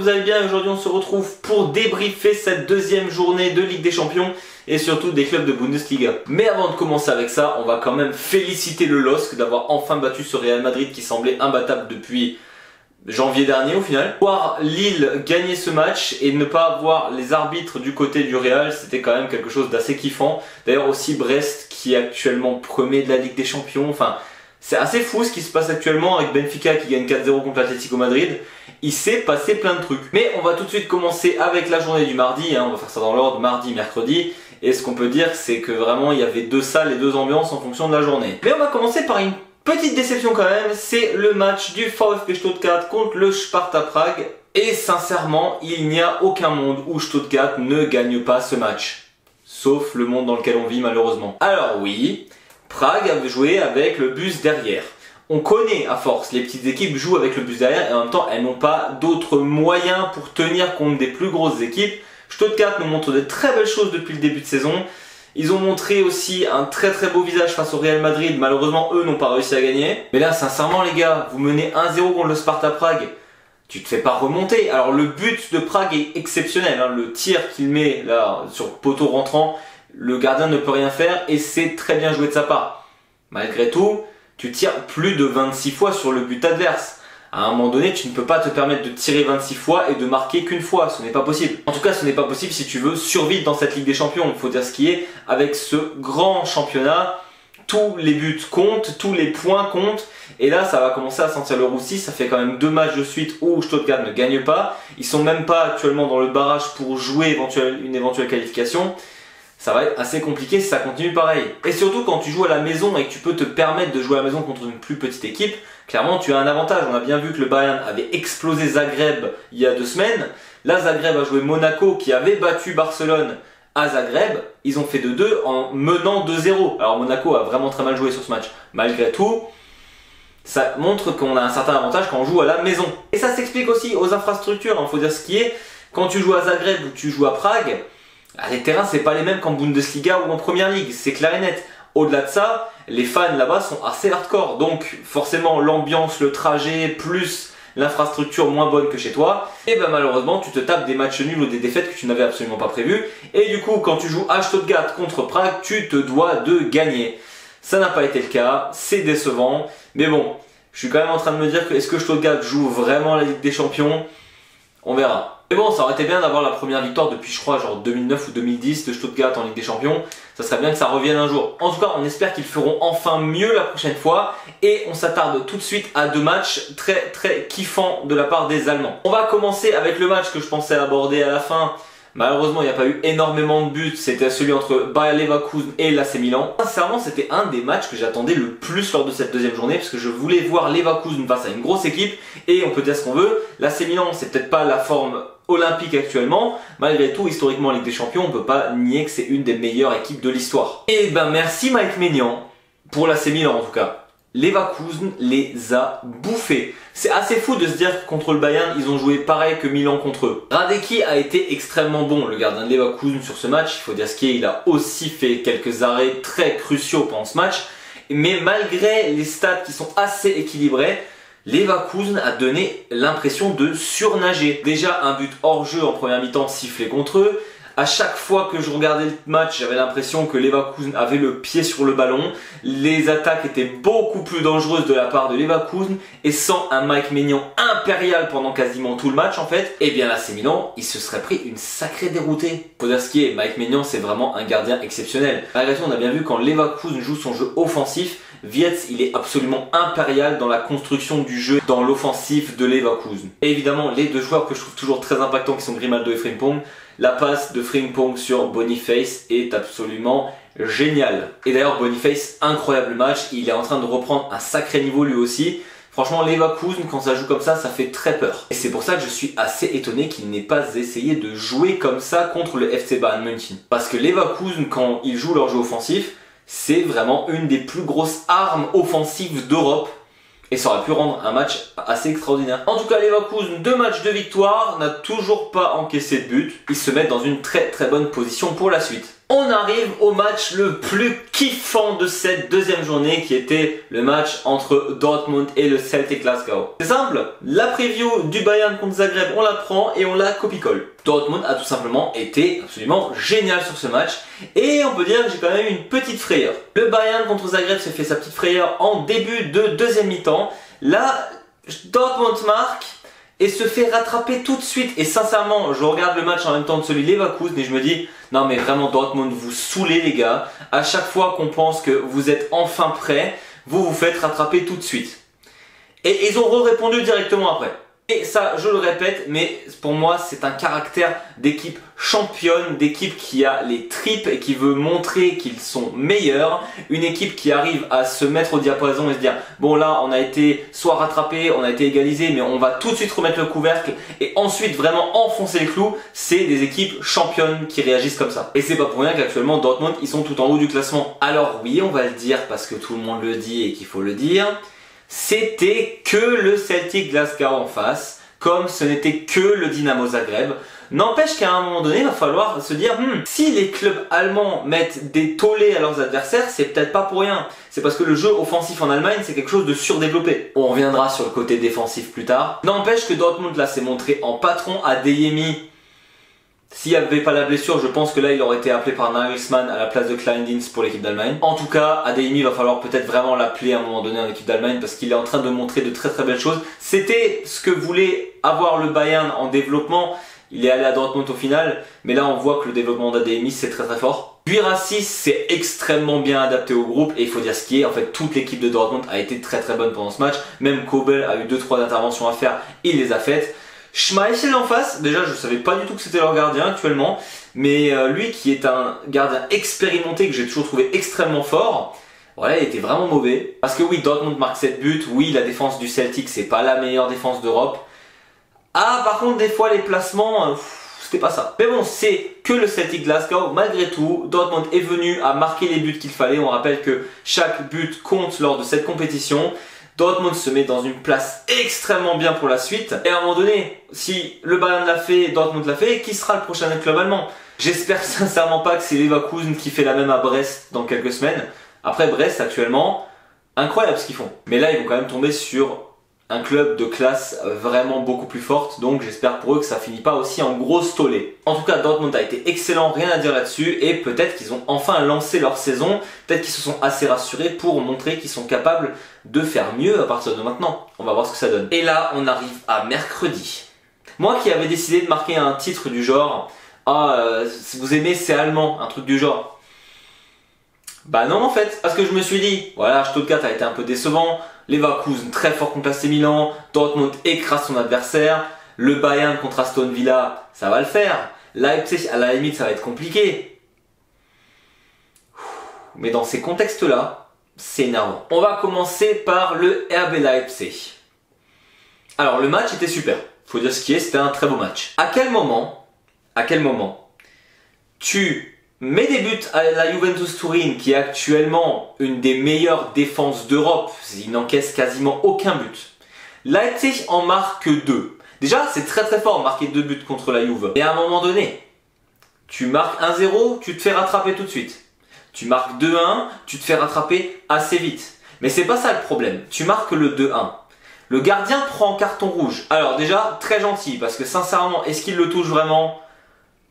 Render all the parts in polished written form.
vous allez bien. Aujourd'hui on se retrouve pour débriefer cette deuxième journée de Ligue des Champions et surtout des clubs de Bundesliga. Mais avant de commencer avec ça, on va quand même féliciter le LOSC d'avoir enfin battu ce Real Madrid qui semblait imbattable depuis janvier dernier au final. Voir Lille gagner ce match et ne pas avoir les arbitres du côté du Real, c'était quand même quelque chose d'assez kiffant. D'ailleurs aussi Brest qui est actuellement premier de la Ligue des Champions, enfin c'est assez fou ce qui se passe actuellement avec Benfica qui gagne 4-0 contre l'Atlético Madrid. Il s'est passé plein de trucs. Mais on va tout de suite commencer avec la journée du mardi, on va faire ça dans l'ordre, mardi, mercredi. Et ce qu'on peut dire c'est que vraiment il y avait deux salles et deux ambiances en fonction de la journée. Mais on va commencer par une petite déception quand même, c'est le match du VfB Stuttgart contre le Sparta Prague. Et sincèrement, il n'y a aucun monde où Stuttgart ne gagne pas ce match. Sauf le monde dans lequel on vit malheureusement. Alors oui, Prague avait joué avec le bus derrière. On connaît à force, les petites équipes jouent avec le bus derrière et en même temps elles n'ont pas d'autres moyens pour tenir contre des plus grosses équipes. Stuttgart nous montre de très belles choses depuis le début de saison. Ils ont montré aussi un très beau visage face au Real Madrid. Malheureusement, eux n'ont pas réussi à gagner. Mais là, sincèrement les gars, vous menez 1-0 contre le Sparta Prague. Tu te fais pas remonter. Alors le but de Prague est exceptionnel. Le tir qu'il met là sur poteau rentrant, le gardien ne peut rien faire et c'est très bien joué de sa part. Malgré tout, tu tires plus de 26 fois sur le but adverse. À un moment donné, tu ne peux pas te permettre de tirer 26 fois et de marquer qu'une fois. Ce n'est pas possible. En tout cas, ce n'est pas possible si tu veux survivre dans cette Ligue des Champions. Il faut dire ce qui est. Avec ce grand championnat, tous les buts comptent, tous les points comptent. Et là, ça va commencer à sentir le roussi. Ça fait quand même 2 matchs de suite où Stuttgart ne gagne pas. Ils sont même pas actuellement dans le barrage pour jouer une éventuelle qualification. Ça va être assez compliqué si ça continue pareil. Et surtout quand tu joues à la maison et que tu peux te permettre de jouer à la maison contre une plus petite équipe, clairement tu as un avantage. On a bien vu que le Bayern avait explosé Zagreb il y a 2 semaines. Là Zagreb a joué Monaco qui avait battu Barcelone à Zagreb. Ils ont fait 2-2 en menant 2-0. Alors Monaco a vraiment très mal joué sur ce match. Malgré tout, ça montre qu'on a un certain avantage quand on joue à la maison. Et ça s'explique aussi aux infrastructures, il faut dire ce qui est. Quand tu joues à Zagreb ou tu joues à Prague, les terrains c'est pas les mêmes qu'en Bundesliga ou en Première Ligue, c'est clair et net. Au-delà de ça, les fans là-bas sont assez hardcore, donc forcément l'ambiance, le trajet, plus l'infrastructure moins bonne que chez toi, et ben malheureusement tu te tapes des matchs nuls ou des défaites que tu n'avais absolument pas prévues, et du coup quand tu joues à Stuttgart contre Prague, tu te dois de gagner. Ça n'a pas été le cas, c'est décevant, mais bon, je suis quand même en train de me dire que est-ce que Stuttgart joue vraiment la Ligue des Champions? On verra. Mais bon, ça aurait été bien d'avoir la première victoire depuis je crois genre 2009 ou 2010 de Stuttgart en Ligue des Champions. Ça serait bien que ça revienne un jour. En tout cas, on espère qu'ils feront enfin mieux la prochaine fois. Et on s'attarde tout de suite à 2 matchs très kiffants de la part des Allemands. On va commencer avec le match que je pensais aborder à la fin. Malheureusement, il n'y a pas eu énormément de buts. C'était celui entre Bayer Leverkusen et l'AC Milan. Sincèrement, c'était un des matchs que j'attendais le plus lors de cette deuxième journée parce que je voulais voir Leverkusen face à une grosse équipe. Et on peut dire ce qu'on veut, l'AC Milan, c'est peut-être pas la forme olympique actuellement. Malgré tout, historiquement en Ligue des Champions, on peut pas nier que c'est une des meilleures équipes de l'histoire. Et ben merci Mike Maignan, pour l'AC Milan en tout cas. Leverkusen les a bouffés. C'est assez fou de se dire que contre le Bayern, ils ont joué pareil que Milan contre eux. Radecki a été extrêmement bon, le gardien de Leverkusen sur ce match. Il faut dire ce qui est, il a aussi fait quelques arrêts très cruciaux pendant ce match. Mais malgré les stats qui sont assez équilibrés, Leverkusen a donné l'impression de surnager. Déjà un but hors jeu en première mi-temps sifflé contre eux. À chaque fois que je regardais le match, j'avais l'impression que Leverkusen avait le pied sur le ballon. Les attaques étaient beaucoup plus dangereuses de la part de Leverkusen. Et sans un Mike Maignan impérial pendant quasiment tout le match en fait, eh bien là c'est Milan, il se serait pris une sacrée déroutée. Faut dire ce qui est, Mike Maignan c'est vraiment un gardien exceptionnel. Malgré tout, on a bien vu quand Leverkusen joue son jeu offensif, Wirtz, il est absolument impérial dans la construction du jeu dans l'offensif de Leverkusen. Et évidemment, les 2 joueurs que je trouve toujours très impactants qui sont Grimaldo et Frimpong, la passe de Frimpong sur Boniface est absolument géniale. Et d'ailleurs Boniface, incroyable match, il est en train de reprendre un sacré niveau lui aussi. Franchement Leverkusen quand ça joue comme ça fait très peur. Et c'est pour ça que je suis assez étonné qu'il n'ait pas essayé de jouer comme ça contre le FC Bayern München. Parce que Leverkusen quand ils jouent leur jeu offensif, c'est vraiment une des plus grosses armes offensives d'Europe. Et ça aurait pu rendre un match assez extraordinaire. En tout cas, Leverkusen, 2 matchs de victoire, n'a toujours pas encaissé de but. Ils se mettent dans une très bonne position pour la suite. On arrive au match le plus kiffant de cette deuxième journée qui était le match entre Dortmund et le Celtic Glasgow. C'est simple, la preview du Bayern contre Zagreb, on la prend et on la copie-colle. Dortmund a tout simplement été absolument génial sur ce match et on peut dire que j'ai quand même eu une petite frayeur. Le Bayern contre Zagreb s'est fait sa petite frayeur en début de deuxième mi-temps. Là, Dortmund marque et se fait rattraper tout de suite. Et sincèrement, je regarde le match en même temps de celui de Leverkusen et je me dis non mais vraiment Dortmund, vous saoulez les gars. À chaque fois qu'on pense que vous êtes enfin prêts, vous vous faites rattraper tout de suite. Et ils ont répondu directement après. Et ça, je le répète, mais pour moi, c'est un caractère d'équipe championne, d'équipe qui a les tripes et qui veut montrer qu'ils sont meilleurs. Une équipe qui arrive à se mettre au diapason et se dire bon là, on a été soit rattrapé, on a été égalisé, mais on va tout de suite remettre le couvercle et ensuite vraiment enfoncer les clous. C'est des équipes championnes qui réagissent comme ça. Et c'est pas pour rien qu'actuellement, Dortmund, ils sont tout en haut du classement. Alors oui, on va le dire parce que tout le monde le dit et qu'il faut le dire. C'était que le Celtic Glasgow en face, comme ce n'était que le Dynamo Zagreb. N'empêche qu'à un moment donné, il va falloir se dire si les clubs allemands mettent des tollés à leurs adversaires, c'est peut-être pas pour rien. C'est parce que le jeu offensif en Allemagne, c'est quelque chose de surdéveloppé. On reviendra sur le côté défensif plus tard. N'empêche que Dortmund là s'est montré en patron. Adeyemi, s'il n'y avait pas la blessure, je pense que là il aurait été appelé par Nagelsmann à la place de Kleindienst pour l'équipe d'Allemagne. En tout cas, Adeyemi va falloir peut-être vraiment l'appeler à un moment donné en équipe d'Allemagne parce qu'il est en train de montrer de très très belles choses. C'était ce que voulait avoir le Bayern en développement. Il est allé à Dortmund au final, mais là on voit que le développement d'Adeyemi c'est très très fort. Guirassy s'est extrêmement bien adapté au groupe et il faut dire ce qui est, en fait toute l'équipe de Dortmund a été très très bonne pendant ce match. Même Kobel a eu 2-3 interventions à faire, il les a faites. Schmeichel en face, déjà je savais pas du tout que c'était leur gardien actuellement, mais lui qui est un gardien expérimenté que j'ai toujours trouvé extrêmement fort, voilà, il était vraiment mauvais. Parce que oui, Dortmund marque 7 buts, oui la défense du Celtic c'est pas la meilleure défense d'Europe. Ah par contre des fois les placements, c'était pas ça. Mais bon, c'est que le Celtic Glasgow, malgré tout, Dortmund est venu à marquer les buts qu'il fallait. On rappelle que chaque but compte lors de cette compétition. Dortmund se met dans une place extrêmement bien pour la suite. Et à un moment donné, si le Bayern l'a fait, Dortmund l'a fait, qui sera le prochain club allemand? J'espère sincèrement pas que c'est Leverkusen qui fait la même à Brest dans quelques semaines. Après Brest actuellement, incroyable ce qu'ils font. Mais là ils vont quand même tomber sur un club de classe vraiment beaucoup plus forte, donc j'espère pour eux que ça finit pas aussi en grosse tollée. En tout cas, Dortmund a été excellent, rien à dire là-dessus, et peut-être qu'ils ont enfin lancé leur saison, peut-être qu'ils se sont assez rassurés pour montrer qu'ils sont capables de faire mieux à partir de maintenant. On va voir ce que ça donne. Et là, on arrive à mercredi. Moi qui avais décidé de marquer un titre du genre « Ah, si vous aimez, c'est allemand », un truc du genre. Bah non en fait, parce que je me suis dit, voilà, Stuttgart a été un peu décevant, Leverkusen très fort contre AC Milan, Dortmund écrase son adversaire, le Bayern contre Aston Villa, ça va le faire, Leipzig à la limite ça va être compliqué. Mais dans ces contextes-là, c'est énervant. On va commencer par le RB Leipzig. Alors le match était super, faut dire ce qui est, c'était un très beau match. À quel moment tu mets des buts à la Juventus Turin, qui est actuellement une des meilleures défenses d'Europe, il n'encaisse quasiment aucun but. Leipzig en marque 2. Déjà, c'est très très fort marquer 2 buts contre la Juve. Et à un moment donné, tu marques 1-0, tu te fais rattraper tout de suite. Tu marques 2-1, tu te fais rattraper assez vite. Mais c'est pas ça le problème. Tu marques le 2-1. Le gardien prend carton rouge. Alors déjà, très gentil, parce que sincèrement, est-ce qu'il le touche vraiment ?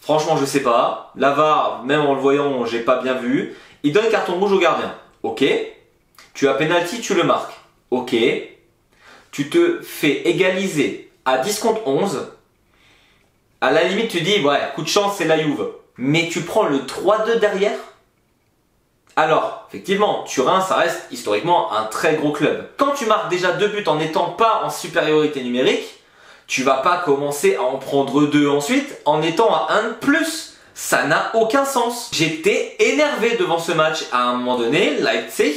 Franchement, je sais pas. La VAR, même en le voyant, j'ai pas bien vu. Il donne carton rouge au gardien. Ok. Tu as penalty, tu le marques. Ok. Tu te fais égaliser à 10 contre 11. À la limite, tu dis, ouais, coup de chance, c'est la Juve. Mais tu prends le 3-2 derrière. Alors, effectivement, Turin, ça reste historiquement un très gros club. Quand tu marques déjà 2 buts en n'étant pas en supériorité numérique, tu vas pas commencer à en prendre 2 ensuite en étant à 1 de plus. Ça n'a aucun sens. J'étais énervé devant ce match. À un moment donné, Leipzig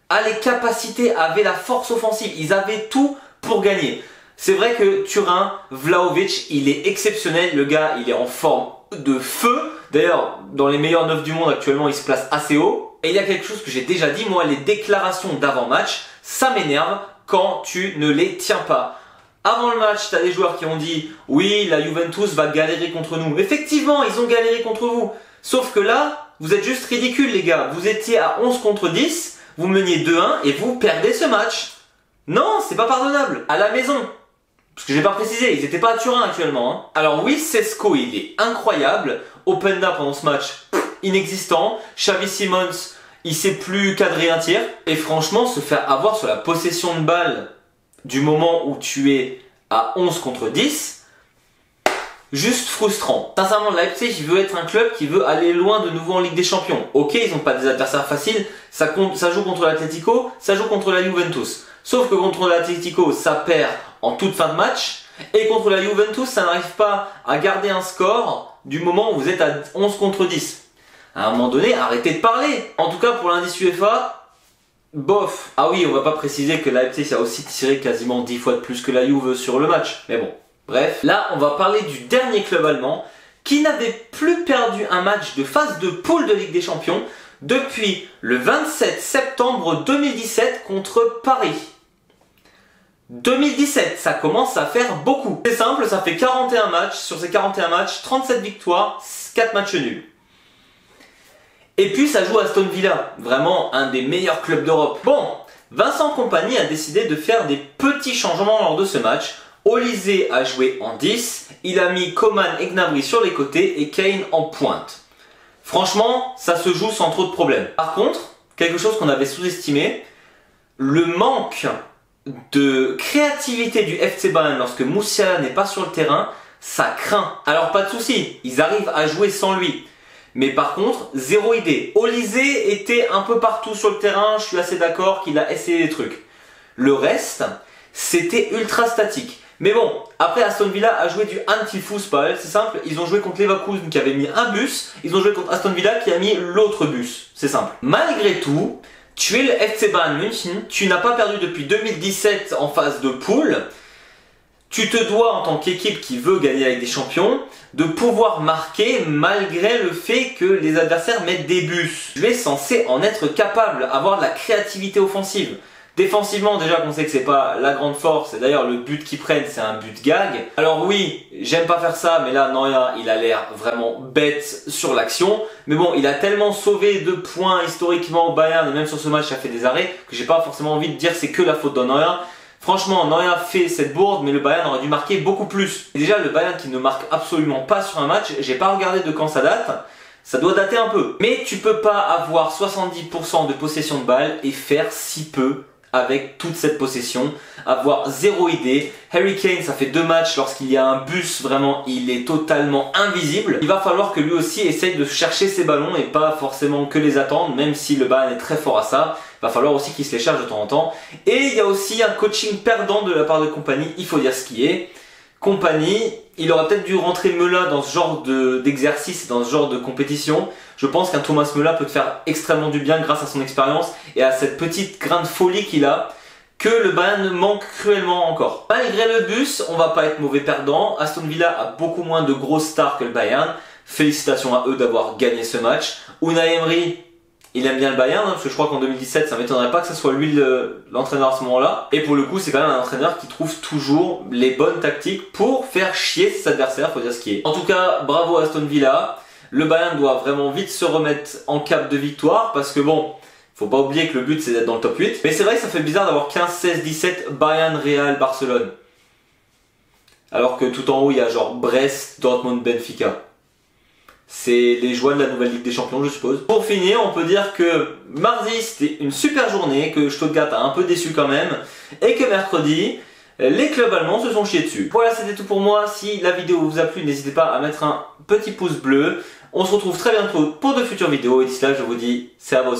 a les capacités, avait la force offensive. Ils avaient tout pour gagner. C'est vrai que Turin, Vlahovic, il est exceptionnel. Le gars, il est en forme de feu. D'ailleurs, dans les meilleurs 9 du monde actuellement, il se place assez haut. Et il y a quelque chose que j'ai déjà dit, moi, les déclarations d'avant-match, ça m'énerve quand tu ne les tiens pas. Avant le match, tu as des joueurs qui ont dit « Oui, la Juventus va galérer contre nous. » Effectivement, ils ont galéré contre vous. Sauf que là, Vous êtes juste ridicules les gars. Vous étiez à 11 contre 10, vous meniez 2-1 et vous perdez ce match. Non, c'est pas pardonnable. À la maison. Parce que j'ai pas précisé, ils étaient pas à Turin actuellement. Hein. Alors oui, Sesko, il est incroyable. Openda pendant ce match, inexistant. Xavi Simons, il sait plus cadrer un tir. Et franchement, se faire avoir sur la possession de balle du moment où tu es à 11 contre 10, juste frustrant. Sincèrement, Leipzig veut être un club qui veut aller loin de nouveau en Ligue des Champions. Ok, ils n'ont pas des adversaires faciles, ça joue contre l'Atlético, ça joue contre la Juventus. Sauf que contre l'Atlético, ça perd en toute fin de match. Et contre la Juventus, ça n'arrive pas à garder un score du moment où vous êtes à 11 contre 10. À un moment donné, arrêtez de parler. En tout cas, pour l'indice UEFA, bof. Ah oui, on va pas préciser que Leipzig a aussi tiré quasiment 10 fois de plus que la Juve sur le match. Mais bon, bref. Là, on va parler du dernier club allemand qui n'avait plus perdu un match de phase de poule de Ligue des Champions depuis le 27 septembre 2017 contre Paris. 2017, ça commence à faire beaucoup. C'est simple, ça fait 41 matchs. Sur ces 41 matchs, 37 victoires, 4 matchs nuls. Et puis ça joue à Aston Villa, vraiment un des meilleurs clubs d'Europe. Bon, Vincent Kompany a décidé de faire des petits changements lors de ce match. Olysée a joué en 10, il a mis Coman et Gnabry sur les côtés et Kane en pointe. Franchement, ça se joue sans trop de problèmes. Par contre, quelque chose qu'on avait sous-estimé, le manque de créativité du FC Bayern lorsque Musiala n'est pas sur le terrain, ça craint. Alors pas de souci, ils arrivent à jouer sans lui. Mais par contre, zéro idée. Olysée était un peu partout sur le terrain, je suis assez d'accord qu'il a essayé des trucs. Le reste, c'était ultra statique. Mais bon, après Aston Villa a joué du anti-Fußball, c'est simple, ils ont joué contre Leverkusen qui avait mis un bus, ils ont joué contre Aston Villa qui a mis l'autre bus, c'est simple. Malgré tout, tu es le FC Bayern München, tu n'as pas perdu depuis 2017 en phase de poule. Tu te dois en tant qu'équipe qui veut gagner avec des champions de pouvoir marquer malgré le fait que les adversaires mettent des bus. Tu es censé en être capable, avoir de la créativité offensive. Défensivement déjà qu'on sait que c'est pas la grande force et d'ailleurs le but qu'ils prennent c'est un but gag. Alors oui, j'aime pas faire ça mais là Neuer il a l'air vraiment bête sur l'action. Mais bon il a tellement sauvé de points historiquement au Bayern et même sur ce match ça fait des arrêts que j'ai pas forcément envie de dire c'est que la faute de Neuer. Franchement Neuer fait cette bourde mais le Bayern aurait dû marquer beaucoup plus. Et déjà le Bayern qui ne marque absolument pas sur un match, j'ai pas regardé de quand ça date. Ça doit dater un peu. Mais tu peux pas avoir 70% de possession de balle et faire si peu avec toute cette possession, avoir zéro idée. Harry Kane, ça fait 2 matchs, lorsqu'il y a un bus, vraiment, il est totalement invisible. Il va falloir que lui aussi essaye de chercher ses ballons et pas forcément que les attendre, même si le Bayern est très fort à ça. Il va falloir aussi qu'il se les charge de temps en temps. Et il y a aussi un coaching perdant de la part de Kompany, il faut dire ce qui est. Kompany, il aurait peut-être dû rentrer Müller dans ce genre d'exercice, dans ce genre de compétition. Je pense qu'un Thomas Müller peut te faire extrêmement du bien grâce à son expérience et à cette petite grain de folie qu'il a, que le Bayern manque cruellement encore. Malgré le bus, on va pas être mauvais perdant. Aston Villa a beaucoup moins de grosses stars que le Bayern. Félicitations à eux d'avoir gagné ce match. Unai Emery, il aime bien le Bayern, parce que je crois qu'en 2017, ça m'étonnerait pas que ce soit lui l'entraîneur à ce moment-là. Et pour le coup, c'est quand même un entraîneur qui trouve toujours les bonnes tactiques pour faire chier ses adversaires, faut dire ce qui est. En tout cas, bravo à Aston Villa. Le Bayern doit vraiment vite se remettre en cap de victoire, parce que bon, faut pas oublier que le but c'est d'être dans le top 8. Mais c'est vrai que ça fait bizarre d'avoir 15, 16, 17 Bayern, Real, Barcelone. Alors que tout en haut, il y a genre Brest, Dortmund, Benfica. C'est les joies de la nouvelle Ligue des Champions, je suppose. Pour finir, on peut dire que mardi, c'était une super journée, que Stuttgart a un peu déçu quand même, et que mercredi, les clubs allemands se sont chiés dessus. Voilà, c'était tout pour moi. Si la vidéo vous a plu, n'hésitez pas à mettre un petit pouce bleu. On se retrouve très bientôt pour de futures vidéos, et d'ici là, je vous dis, c'est à vos.